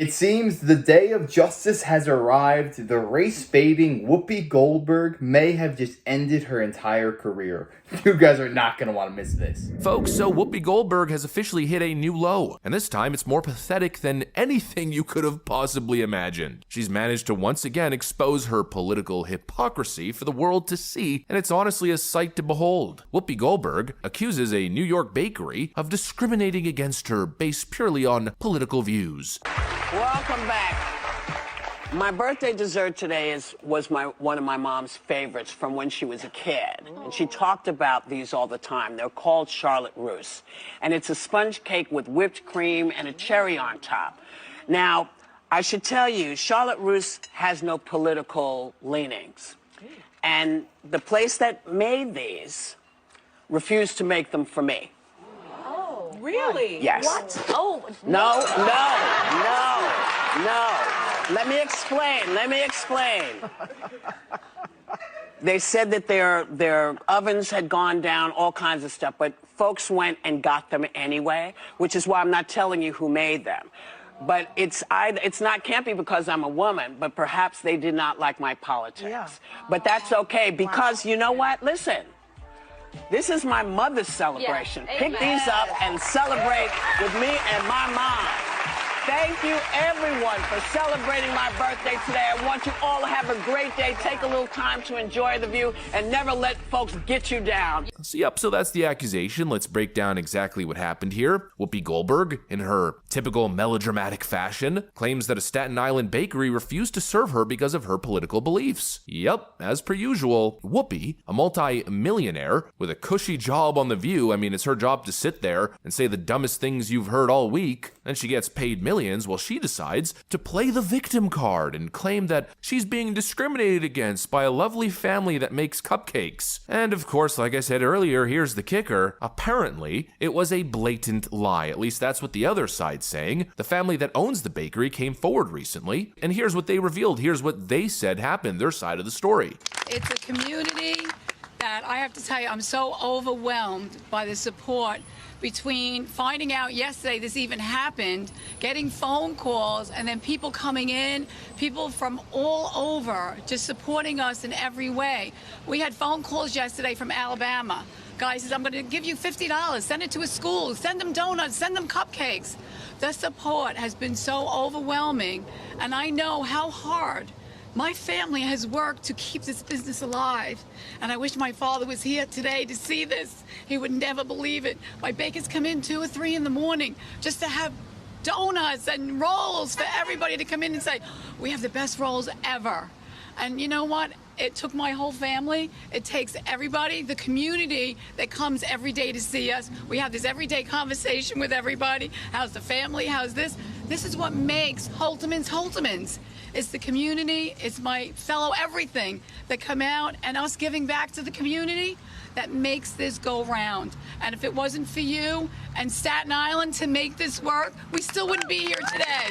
It seems the day of justice has arrived. The race-baiting Whoopi Goldberg may have just ended her entire career. You guys are not going to want to miss this. Folks, so Whoopi Goldberg has officially hit a new low, and this time it's more pathetic than anything you could have possibly imagined. She's managed to once again expose her political hypocrisy for the world to see, and it's honestly a sight to behold. Whoopi Goldberg accuses a New York bakery of discriminating against her based purely on political views. Welcome back. My birthday dessert today was one of my mom's favorites from when she was a kid. And she talked about these all the time. They're called Charlotte Russe. And it's a sponge cake with whipped cream and a cherry on top. Now, I should tell you, Charlotte Russe has no political leanings. And the place that made these refused to make them for me. Really? Yes. What? Oh. No. Let me explain. They said that their ovens had gone down, all kinds of stuff, but folks went and got them anyway, which is why I'm not telling you who made them. But can't be because I'm a woman, but perhaps they did not like my politics. Yeah. But that's okay, because you know what? Listen. This is my mother's celebration. Yeah, pick these up and celebrate with me and my mom. Thank you, everyone, for celebrating my birthday today. I want you all to have a great day. Take a little time to enjoy the view and never let folks get you down. So that's the accusation. Let's break down exactly what happened here. Whoopi Goldberg, in her typical melodramatic fashion, claims that a Staten Island bakery refused to serve her because of her political beliefs. Yep, as per usual, Whoopi, a multi-millionaire with a cushy job on The View, I mean, it's her job to sit there and say the dumbest things you've heard all week, and she gets paid millions. Well, she decides to play the victim card and claim that she's being discriminated against by a lovely family that makes cupcakes. And of course, like I said earlier, here's the kicker. Apparently, it was a blatant lie. At least that's what the other side's saying. The family that owns the bakery came forward recently, and here's what they revealed. Here's what they said happened, their side of the story. It's a community that I have to tell you, I'm so overwhelmed by the support between finding out yesterday this even happened, getting phone calls, and then people coming in, people from all over just supporting us in every way. We had phone calls yesterday from Alabama. Guy says, I'm going to give you $50, send it to a school, send them donuts, send them cupcakes. The support has been so overwhelming, and I know how hard my family has worked to keep this business alive, and I wish my father was here today to see this. He would never believe it. My bakers come in 2 or 3 in the morning just to have donuts and rolls for everybody to come in and say, we have the best rolls ever. And you know what? It took my whole family. It takes everybody, the community that comes every day to see us. We have this everyday conversation with everybody. How's the family? How's this? This is what makes Holtemans. It's the community, it's my fellow everything that come out, and us giving back to the community that makes this go round. And if it wasn't for you and Staten Island to make this work, we still wouldn't be here today.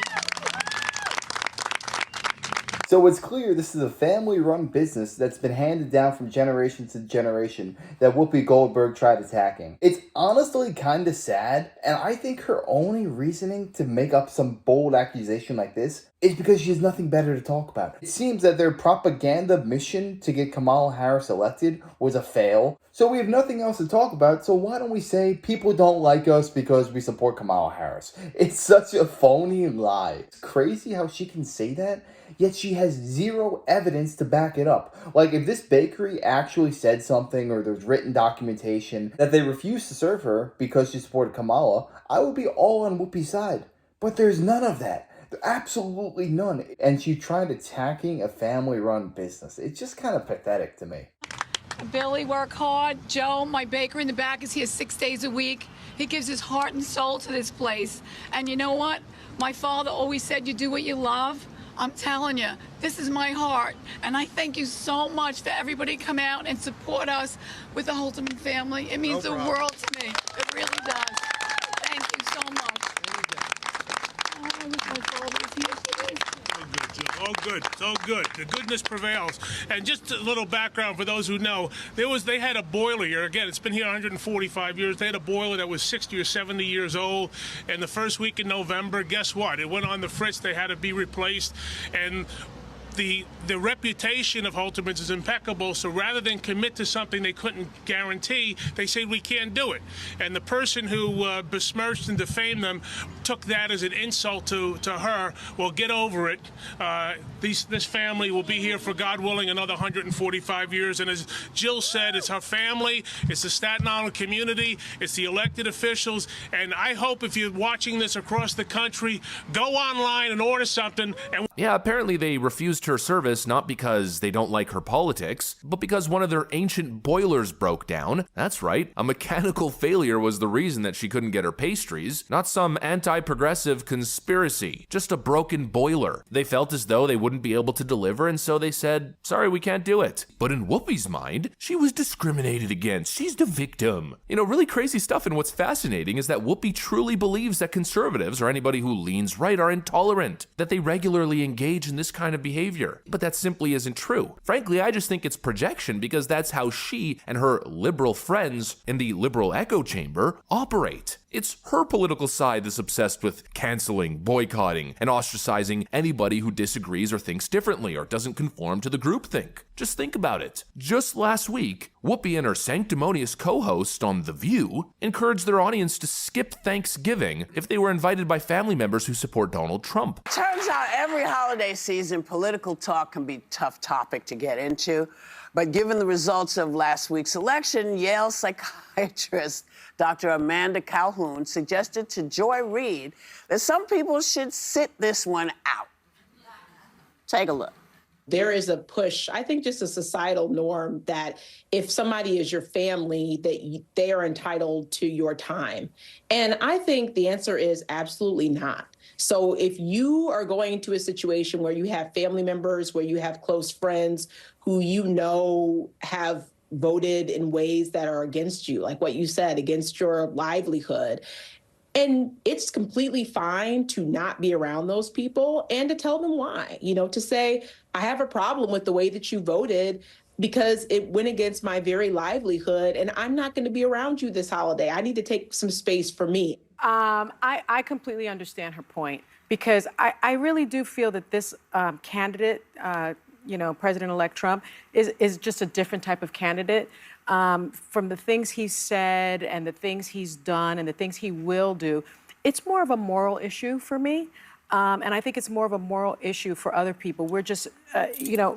So it's clear this is a family-run business that's been handed down from generation to generation that Whoopi Goldberg tried attacking. It's honestly kind of sad, and I think her only reasoning to make up some bold accusation like this is because she has nothing better to talk about. It seems that their propaganda mission to get Kamala Harris elected was a fail, so we have nothing else to talk about, so why don't we say people don't like us because we support Kamala Harris? It's such a phony lie. It's crazy how she can say that, yet she has zero evidence to back it up. Like, if this bakery actually said something, or there's written documentation that they refused to serve her because she supported Kamala, I would be all on Whoopi's side. But there's none of that. Absolutely none. And she tried attacking a family-run business. It's just kind of pathetic to me. Billy work hard. Joe, my baker in the back, is here 6 days a week. He gives his heart and soul to this place. And you know what? My father always said, you do what you love. I'm telling you, this is my heart. And I thank you so much for everybody to come out and support us with the Holteman family. It means the world to me. It really does. Thank you so much. Oh, I wish my father was here today. Jill. All good. It's all good. The goodness prevails. And just a little background for those who know, they had a boiler here. Again, it's been here 145 years. They had a boiler that was 60 or 70 years old. And the first week in November, guess what? It went on the fritz. They had to be replaced. And the reputation of Holterman's is impeccable, so rather than commit to something they couldn't guarantee, they said we can't do it. And the person who besmirched and defamed them took that as an insult to her. Well, get over it. This family will be here for, God willing, another 145 years. And as Jill said, it's her family, it's the Staten Island community, it's the elected officials. And I hope if you're watching this across the country, go online and order something. And Yeah, apparently they refused her service not because they don't like her politics, but because one of their ancient boilers broke down. That's right, a mechanical failure was the reason that she couldn't get her pastries, not some anti-progressive conspiracy, just a broken boiler. They felt as though they wouldn't be able to deliver, and so they said, sorry, we can't do it. But in Whoopi's mind, she was discriminated against. She's the victim. You know, really crazy stuff, and what's fascinating is that Whoopi truly believes that conservatives, or anybody who leans right, are intolerant, that they regularly engage in this kind of behavior. But that simply isn't true. Frankly, I just think it's projection because that's how she and her liberal friends in the liberal echo chamber operate. It's her political side that's obsessed with canceling, boycotting, and ostracizing anybody who disagrees or thinks differently or doesn't conform to the groupthink. Just think about it. Just last week, Whoopi and her sanctimonious co-host on The View encouraged their audience to skip Thanksgiving if they were invited by family members who support Donald Trump. Turns out every holiday season, political talk can be a tough topic to get into. But given the results of last week's election, Yale psychiatrist Dr. Amanda Calhoun suggested to Joy Reid that some people should sit this one out. Take a look. There is a push, I think just a societal norm that if somebody is your family, that they are entitled to your time. And I think the answer is absolutely not. So if you are going into a situation where you have family members, where you have close friends who you know have voted in ways that are against you, like what you said, against your livelihood, and it's completely fine to not be around those people and to tell them why, to say, I have a problem with the way that you voted because it went against my very livelihood and I'm not going to be around you this holiday. I need to take some space for me. I completely understand her point because I really do feel that this candidate, President-elect Trump, is just a different type of candidate. From the things he's said and the things he's done and the things he will do, it's more of a moral issue for me. And I think it's more of a moral issue for other people. We're just, I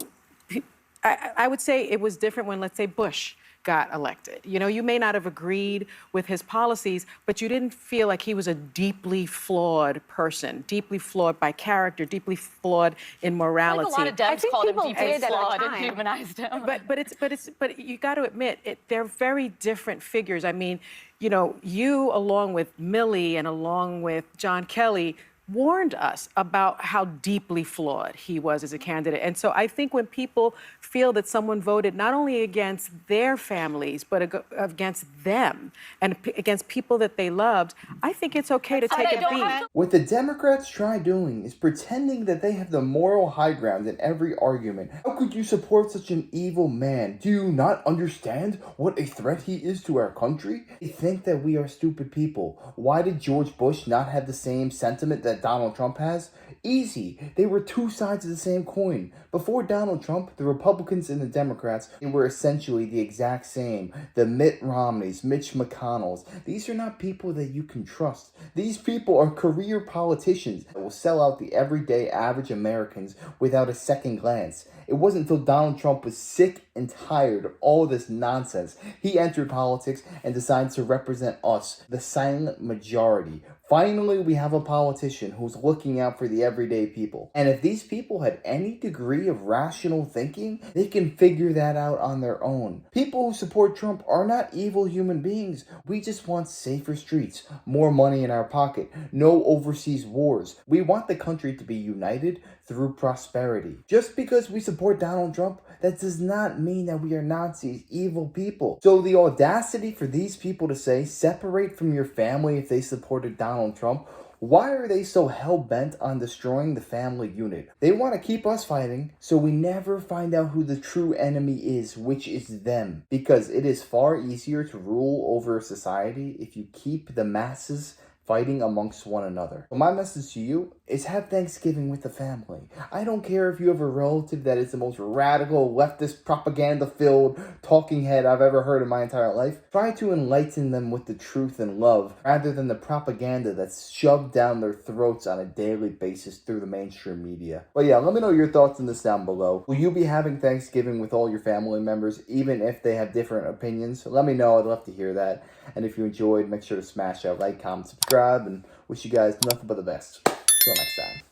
would say it was different when, let's say, Bush got elected. You may not have agreed with his policies, but you didn't feel like he was a deeply flawed person, deeply flawed by character, deeply flawed in morality. Like a lot of Dems called him deeply flawed and humanized him. But you got to admit, they're very different figures. I mean, you along with Milley and along with John Kelly warned us about how deeply flawed he was as a candidate. And so I think when people feel that someone voted not only against their families, but against them and against people that they loved, I think it's okay to take a beat. What the Democrats try doing is pretending that they have the moral high ground in every argument. How could you support such an evil man? Do you not understand what a threat he is to our country? They think that we are stupid people. Why did George Bush not have the same sentiment that Donald Trump has? Easy. They were two sides of the same coin. Before Donald Trump, the Republicans and the Democrats, they were essentially the exact same. The Mitt Romneys, Mitch McConnells. These are not people that you can trust. These people are career politicians that will sell out the everyday average Americans without a second glance. It wasn't until Donald Trump was sick and tired of all this nonsense he entered politics and decided to represent us, the silent majority. Finally, we have a politician who's looking out for the everyday people. And if these people had any degree of rational thinking, they can figure that out on their own. People who support Trump are not evil human beings. We just want safer streets, more money in our pocket, no overseas wars. We want the country to be united through prosperity. Just because we support Donald Trump, that does not mean that we are Nazis, evil people. So the audacity for these people to say, separate from your family if they supported Donald Trump, Why are they so hell-bent on destroying the family unit? They want to keep us fighting, so we never find out who the true enemy is, which is them. Because it is far easier to rule over a society if you keep the masses fighting amongst one another. So my message to you is have Thanksgiving with the family. I don't care if you have a relative that is the most radical, leftist, propaganda-filled talking head I've ever heard in my entire life. Try to enlighten them with the truth and love rather than the propaganda that's shoved down their throats on a daily basis through the mainstream media. But yeah, let me know your thoughts on this down below. Will you be having Thanksgiving with all your family members, even if they have different opinions? Let me know. I'd love to hear that. And if you enjoyed, make sure to smash that like, comment, subscribe, and wish you guys nothing but the best. Till next time.